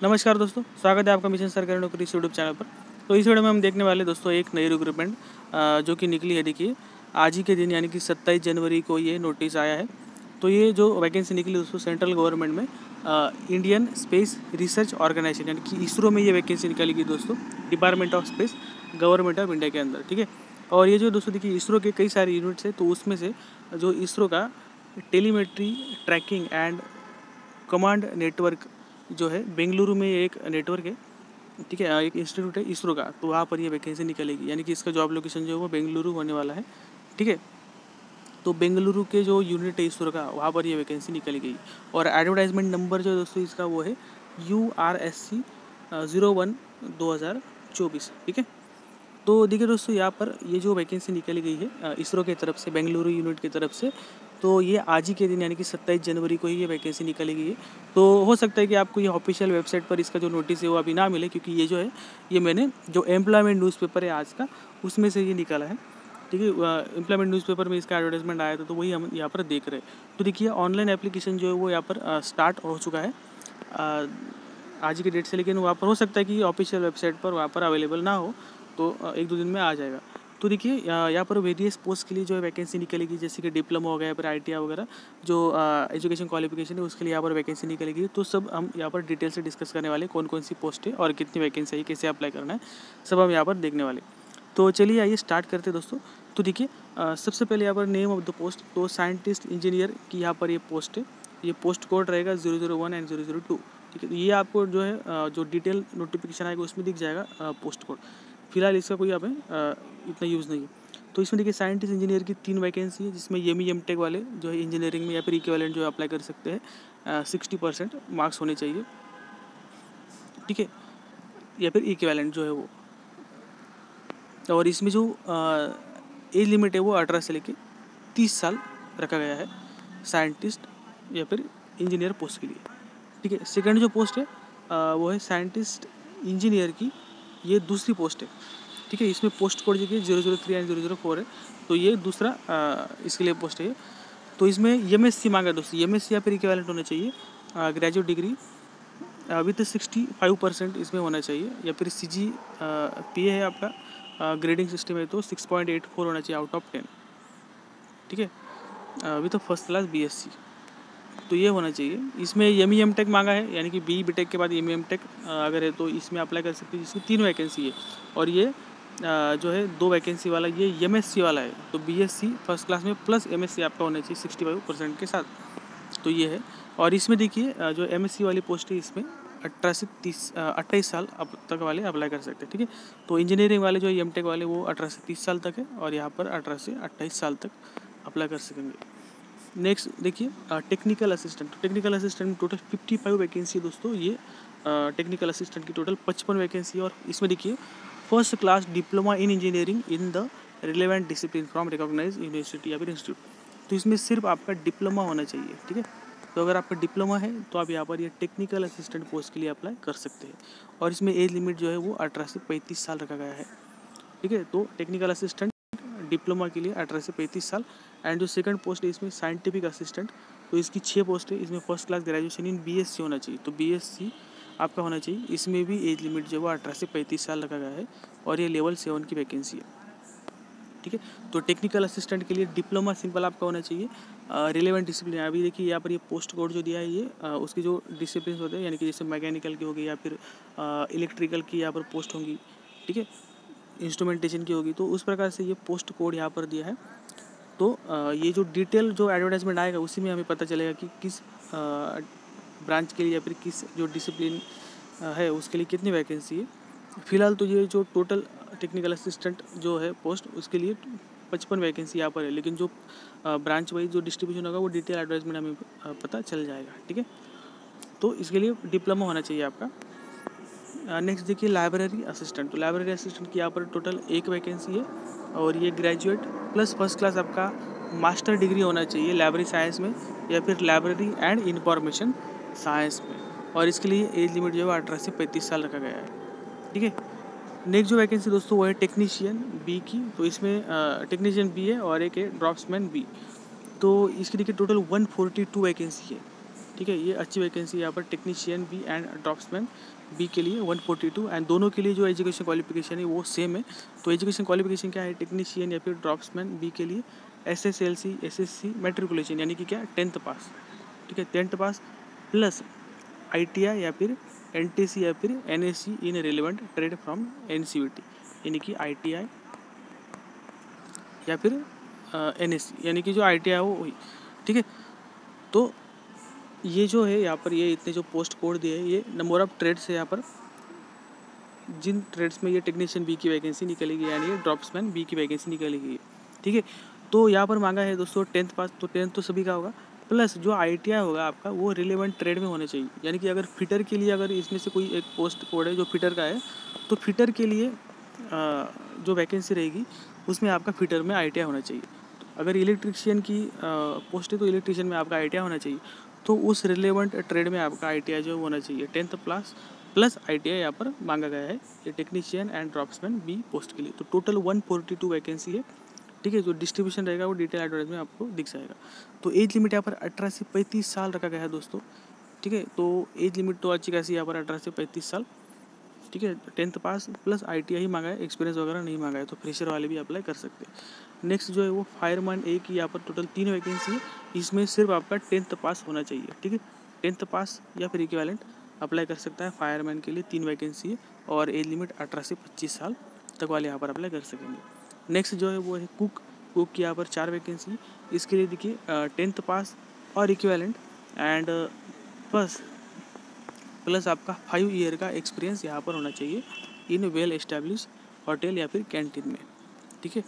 नमस्कार दोस्तों, स्वागत है आपका मिशन सरकारी नौकरी इस यूट्यूब चैनल पर। तो इस वीडियो में हम देखने वाले दोस्तों एक नई रिक्रूटमेंट जो कि निकली है। देखिए आज ही के दिन यानी कि 27 जनवरी को ये नोटिस आया है। तो ये जो वैकेंसी निकली दोस्तों सेंट्रल गवर्नमेंट में इंडियन स्पेस रिसर्च ऑर्गेनाइजेशन यानी कि इसरो में ये वैकेंसी निकाली गई दोस्तों, department of space government of India के अंदर। ठीक है, और ये जो दोस्तों देखिए इसरो के कई सारे यूनिट्स है, तो उसमें से जो इसरो का telemetry tracking and command network जो है बेंगलुरु में एक नेटवर्क है। ठीक है, एक इंस्टीट्यूट है इसरो का, तो वहाँ पर ये वैकेंसी निकलेगी यानी कि इसका जॉब लोकेशन जो है वो बेंगलुरु होने वाला है। ठीक है, तो बेंगलुरु के जो यूनिट है इसरो का वहाँ पर ये वैकेंसी निकली गई। और एडवर्टाइजमेंट नंबर जो दोस्तों इसका वो है URSC 01/2024। ठीक है, तो देखिए दोस्तों यहाँ पर ये जो वैकेंसी निकली गई है इसरो की तरफ से बेंगलुरु यूनिट की तरफ से, तो ये आज ही के दिन यानी कि 27 जनवरी को ही ये वैकेंसी निकली गई है। तो हो सकता है कि आपको ये ऑफिशियल वेबसाइट पर इसका जो नोटिस है वो अभी ना मिले, क्योंकि ये जो है ये मैंने जो एम्प्लॉयमेंट न्यूज़पेपर है आज का उसमें से ये निकाला है। ठीक है, एम्प्लॉयमेंट न्यूज़पेपर में इसका एडवर्टाइजमेंट आया था, तो वही हम यहाँ पर देख रहे हैं। तो देखिए ऑनलाइन एप्लीकेशन जो है वो यहाँ पर स्टार्ट हो चुका है आज की डेट से, लेकिन वहाँ पर हो सकता है कि ऑफिशियल वेबसाइट पर वहाँ पर अवेलेबल ना हो, तो 1-2 दिन में आ जाएगा। तो देखिए यहाँ पर वेरियस पोस्ट के लिए जो है वैकेंसी निकलेगी, जैसे कि डिप्लोमा हो गया या फिर ITI वगैरह जो एजुकेशन क्वालिफिकेशन है उसके लिए यहाँ पर वैकेंसी निकलेगी। तो सब हम यहाँ पर डिटेल से डिस्कस करने वाले, कौन कौन सी पोस्ट है और कितनी वैकेंसी है, कैसे अप्लाई करना है, सब हम यहाँ पर देखने वाले। तो चलिए आइए स्टार्ट करते हैं दोस्तों। तो देखिए सबसे पहले यहाँ पर नेम ऑफ द पोस्ट, तो साइंटिस्ट इंजीनियर की यहाँ पर ये पोस्ट है। ये पोस्ट कोड रहेगा 001 एंड 002। ठीक है, तो ये आपको जो है जो डिटेल नोटिफिकेशन आएगा उसमें दिख जाएगा पोस्ट कोड। फिलहाल इसका कोई आप इतना यूज़ नहीं है। तो इसमें देखिए साइंटिस्ट इंजीनियर की 3 वैकेंसी है, जिसमें ME/M.Tech वाले जो है इंजीनियरिंग में या फिर इक्विवेलेंट जो अप्लाई कर सकते हैं। 60% मार्क्स होने चाहिए। ठीक है, या फिर इक्विवेलेंट जो है वो। और इसमें जो एज लिमिट है वो 18 से लेके 30 साल रखा गया है साइंटिस्ट या फिर इंजीनियर पोस्ट के लिए। ठीक है, सेकंड जो पोस्ट है वो है साइंटिस्ट इंजीनियर की, ये दूसरी पोस्ट है। ठीक है, इसमें पोस्ट कोड देखिए 003 एंड 004 है, तो ये दूसरा इसके लिए पोस्ट है। तो इसमें MSc मांगा दोस्तों, MSc या फिर इक्विवेलेंट होना चाहिए, ग्रेजुएट डिग्री विथ 65% इसमें होना चाहिए, या फिर CGPA है आपका, ग्रेडिंग सिस्टम है तो 6.84 होना चाहिए आउट ऑफ 10। ठीक है, विथ फर्स्ट क्लास BSc, तो ये होना चाहिए। इसमें ME/M.Tech मांगा है, यानी कि BE/BTech के बाद ME/M.Tech अगर है तो इसमें अप्लाई कर सकते हैं, जिसकी 3 वैकेंसी है। और ये जो है 2 वैकेंसी वाला ये MSc वाला है, तो BSc फर्स्ट क्लास में प्लस MSc आपका होना चाहिए 65% के साथ, तो ये है। और इसमें देखिए जो MSc वाली पोस्ट है इसमें 18 से 28 साल अब तक वाले अप्लाई कर सकते हैं। ठीक है, तो इंजीनियरिंग वाले जो M.Tech वाले वो 18 से 30 साल तक है, और यहाँ पर 18 से 28 साल तक अप्लाई कर सकेंगे। नेक्स्ट देखिए टेक्निकल असिस्टेंट। टेक्निकल असिस्टेंट में टोटल 55 वैकेंसी है दोस्तों। ये टेक्निकल असिस्टेंट की टोटल 55 वैकेंसी है। और इसमें देखिए first class diploma in engineering in the relevant discipline from recognise university या फिर इंस्टीट्यूट। तो इसमें सिर्फ आपका डिप्लोमा होना चाहिए। ठीक है, तो अगर आपका डिप्लोमा है तो आप यहाँ पर ये टेक्निकल असिस्टेंट पोस्ट के लिए अप्लाई कर सकते हैं। और इसमें एज लिमिट जो है वो 18 से 35 साल रखा गया है। ठीक है, तो टेक्निकल असिस्टेंट डिप्लोमा के लिए 18 से 35 साल। एंड जो सेकंड पोस्ट है इसमें साइंटिफिक असिस्टेंट, तो इसकी 6 पोस्ट है। इसमें first class graduation in BSc होना चाहिए, तो BSc आपका होना चाहिए। इसमें भी एज लिमिट जो है वो 18 से 35 साल रखा गया है, और ये लेवल 7 की वैकेंसी है। ठीक है, तो टेक्निकल असिस्टेंट के लिए डिप्लोमा सिंपल आपका होना चाहिए, रिलेवेंट डिसिप्लिन। अभी देखिए यहाँ पर ये पोस्ट कोड जो दिया है ये उसकी जो डिसिप्लिन होते हैं, यानी कि जैसे मैकेनिकल की होगी या फिर इलेक्ट्रिकल की यहाँ पर पोस्ट होंगी। ठीक है, इंस्ट्रूमेंटेशन की होगी, तो उस प्रकार से ये पोस्ट कोड यहाँ पर दिया है। तो ये जो डिटेल जो एडवर्टाइजमेंट आएगा उसी में हमें पता चलेगा कि किस ब्रांच के लिए या फिर किस जो डिसिप्लिन है उसके लिए कितनी वैकेंसी है। फिलहाल तो ये जो टोटल टेक्निकल असिस्टेंट जो है पोस्ट उसके लिए 55 वैकेंसी यहाँ पर है, लेकिन जो ब्रांच वाइज जो डिस्ट्रीब्यूशन होगा वो डिटेल एडवर्टाइजमेंट हमें पता चल जाएगा। ठीक है, तो इसके लिए डिप्लोमा होना चाहिए आपका। नेक्स्ट देखिए लाइब्रेरी असिस्टेंट। तो लाइब्रेरी असिस्टेंट की यहाँ पर टोटल 1 वैकेंसी है, और ये ग्रेजुएट प्लस फर्स्ट क्लास आपका मास्टर डिग्री होना चाहिए लाइब्रेरी साइंस में या फिर लाइब्रेरी एंड इंफॉर्मेशन साइंस में। और इसके लिए एज लिमिट जो है 18 से 35 साल रखा गया है। ठीक है, नेक्स्ट जो वैकेंसी दोस्तों वो है टेक्नीशियन B की। तो इसमें टेक्नीशियन B है और एक है ड्रॉप्समैन B। तो इसकी देखिए टोटल 142 वैकेंसी है। ठीक है, ये अच्छी वैकेंसी यहाँ पर टेक्नीशियन बी एंड ड्रॉप्समैन बी के लिए 142 एंड दोनों के लिए जो एजुकेशन क्वालिफिकेशन है वो सेम है। तो एजुकेशन क्वालिफिकेशन क्या है टेक्नीशियन या फिर ड्रॉप्समैन बी के लिए SSLC SSC मैट्रिकुलेशन यानी कि क्या 10th पास, ठीक है 10th पास प्लस ITI या फिर NTC या फिर NSC in relevant trade from NCVT यानी कि ITI या फिर NSC यानी कि जो ITI हो वही, ठीक है। तो ये जो है यहाँ पर ये इतने जो पोस्ट कोड दिए हैं ये नंबर ऑफ ट्रेड्स है यहाँ पर, जिन ट्रेड्स में ये टेक्नीशियन बी की वैकेंसी निकलेगी यानी ये ड्रॉप्समैन बी की वैकेंसी निकलेगी, ठीक है। तो यहाँ पर मांगा है दोस्तों 10th पास, तो 10th तो सभी का होगा, प्लस जो ITI होगा आपका वो रिलेवेंट ट्रेड में होना चाहिए। यानी कि अगर फिटर के लिए अगर इसमें से कोई एक पोस्ट कोड है जो फिटर का है तो फिटर के लिए जो वैकेंसी रहेगी उसमें आपका फिटर में ITI होना चाहिए। अगर इलेक्ट्रिशियन की पोस्ट है तो इलेक्ट्रिशियन में आपका ITI होना चाहिए, तो उस रिलेवेंट ट्रेड में आपका ITI जो होना चाहिए 10th प्लस ITI यहाँ पर मांगा गया है ये टेक्नीशियन एंड ड्रॉप्समैन बी पोस्ट के लिए। तो टोटल 142 वैकेंसी है, ठीक है। जो डिस्ट्रीब्यूशन रहेगा वो डिटेल एडवर्टाइज में आपको दिख जाएगा। तो एज लिमिट यहाँ पर 18 से 35 साल रखा गया है दोस्तों, ठीक है। तो एज लिमिट तो अच्छी खासी यहाँ पर 18 से 35 साल, ठीक है। 10th पास प्लस ITI ही मांगा है, एक्सपीरियंस वगैरह नहीं मांगा है, तो फ्रेशर वाले भी अप्लाई कर सकते हैं। नेक्स्ट जो है वो फायरमैन ए की यहाँ पर टोटल 3 वैकेंसी है, इसमें सिर्फ आपका 10th पास होना चाहिए, ठीक है। 10th पास या फिर इक्विवेलेंट अप्लाई कर सकता है। फायरमैन के लिए 3 वैकेंसी है और एज लिमिट 18 से 25 साल तक वाले यहाँ पर अप्लाई कर सकेंगे। नेक्स्ट जो है वो है कुक की यहाँ पर 4 वैकेंसी, इसके लिए देखिए 10th पास और इक्विवेलेंट एंड प्लस आपका 5 ईयर का एक्सपीरियंस यहाँ पर होना चाहिए इन वेल एस्टैब्लिश होटल या फिर कैंटीन में, ठीक है।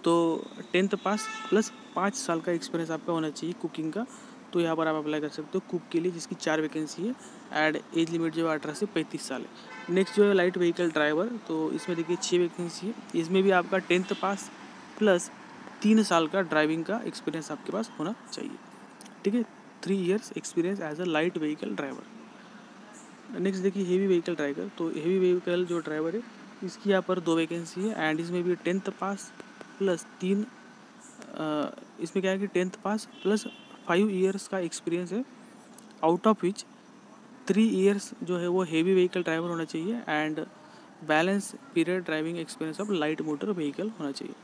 तो 10th पास प्लस 5 साल का एक्सपीरियंस आपका होना चाहिए कुकिंग का, तो यहाँ पर आप अप्लाई कर सकते हो कुक के लिए, जिसकी 4 वैकेंसी है एंड एज लिमिट जो है 18 से 35 साल है। नेक्स्ट जो है लाइट व्हीकल ड्राइवर, तो इसमें देखिए 6 वैकेंसी है, इसमें भी आपका 10th पास प्लस 3 साल का ड्राइविंग का एक्सपीरियंस आपके पास होना चाहिए, ठीक है। 3 years experience as a light vehicle driver. Next देखिए हेवी व्हीकल ड्राइवर, तो हेवी व्हीकल जो ड्राइवर है इसकी यहाँ पर 2 वैकेंसी है एंड इसमें भी 10th पास प्लस 3 इसमें क्या है कि 10th पास प्लस 5 ईयर्स का एक्सपीरियंस है, आउट ऑफ विच 3 ईयर्स जो है वो हेवी व्हीकल ड्राइवर होना चाहिए and balance period driving experience of light motor vehicle होना चाहिए।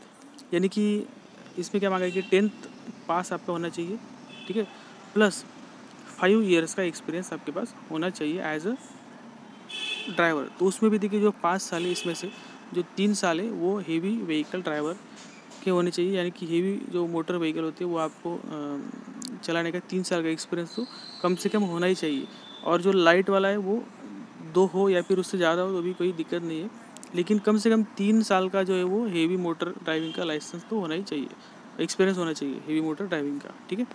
यानी कि इसमें क्या मांगा है कि 10th पास आपका होना चाहिए, ठीक है, प्लस 5 ईयर्स का एक्सपीरियंस आपके पास होना चाहिए एज अ ड्राइवर। तो उसमें भी देखिए जो 5 साल है इसमें से जो 3 साल है वो हेवी व्हीकल ड्राइवर के होने चाहिए, यानी कि हेवी जो मोटर व्हीकल होती है वो आपको चलाने का 3 साल का एक्सपीरियंस तो कम से कम होना ही चाहिए। और जो लाइट वाला है वो 2 हो या फिर उससे ज़्यादा हो तो भी कोई दिक्कत नहीं है, लेकिन कम से कम 3 साल का जो है वो हेवी मोटर ड्राइविंग का लाइसेंस तो होना ही चाहिए, एक्सपीरियंस होना चाहिए हेवी मोटर ड्राइविंग का, ठीक है।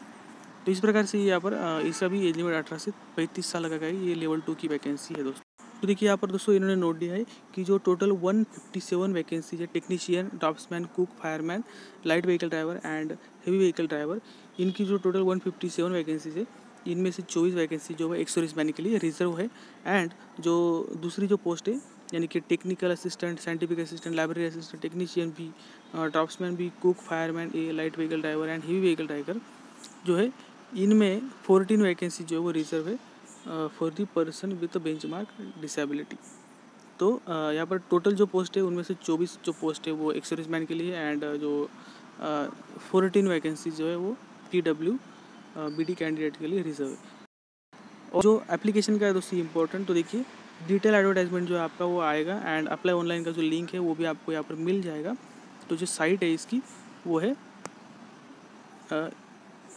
तो इस प्रकार से यहाँ पर इसका भी एज लिमिट 18 से 35 साल लगा है, ये लेवल 2 की वैकेंसी है दोस्तों। तो देखिए यहाँ पर दोस्तों इन्होंने नोट दिया है कि जो टोटल 157 वैकेंसी है technician, draughtsman, cook, fireman, light vehicle driver and heavy vehicle driver, इनकी जो टोटल 157 वैकेंसीज है इनमें से 24 वैकेंसी जो है एक्स-सर्विसमैन के लिए रिजर्व है एंड जो दूसरी जो पोस्ट है यानी कि technical assistant, scientific assistant, library assistant, technician भी, ड्राफ्ट्समैन भी, cook, fireman A, light vehicle driver and heavy vehicle driver जो है इनमें 14 वैकेंसी जो है वो रिजर्व है for the person with benchmark disability. तो यहाँ पर टोटल जो पोस्ट है उनमें से 24 जो पोस्ट है वो एक्स-सर्विसमैन के लिए एंड जो 14 वैकेंसी जो है वो PWBD कैंडिडेट के लिए रिजर्व है। और जो एप्लीकेशन का है दोस्तों इम्पोर्टेंट, तो देखिए डिटेल एडवर्टाइजमेंट जो है आपका वो आएगा एंड अप्लाई ऑनलाइन का जो लिंक है वो भी आपको यहाँ पर मिल जाएगा। तो जो साइट है इसकी वो है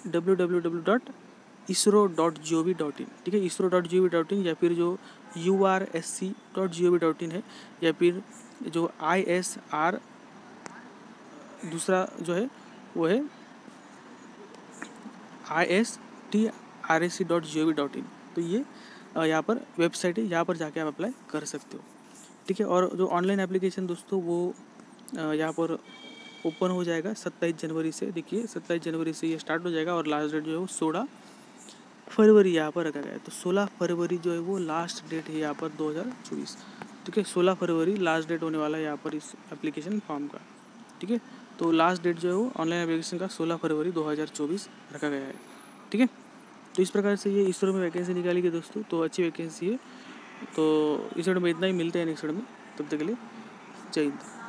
www.isro.gov.in, ठीक है, isro.gov.in या फिर जो urSC.gov.in है या फिर जो ISR दूसरा जो है वो है ISTRAC.gov.in। तो ये यहाँ पर वेबसाइट है, यहाँ पर जाके आप अप्लाई कर सकते हो, ठीक है। और जो ऑनलाइन एप्लीकेशन दोस्तों वो यहाँ पर ओपन हो जाएगा 27 जनवरी से। देखिए 27 जनवरी से ये स्टार्ट हो जाएगा और लास्ट डेट जो है वो 16 फरवरी यहाँ पर रखा गया है। तो 16 फरवरी जो है वो लास्ट डेट है यहाँ पर 2024, ठीक है। 16 फरवरी लास्ट डेट होने वाला है यहाँ पर इस एप्लीकेशन फॉर्म का, ठीक है। तो लास्ट डेट जो है वो ऑनलाइन एप्लीकेशन का 16 फरवरी 2024 रखा गया है, ठीक है। तो तो इस प्रकार से ये इसरो में वैकेंसी निकाली गई दोस्तों, तो अच्छी वैकेंसी है। तो इस वीडियो में इतना ही, मिलते हैं नेक्स्ट वीडियो में, तब तक के लिए जय हिंद।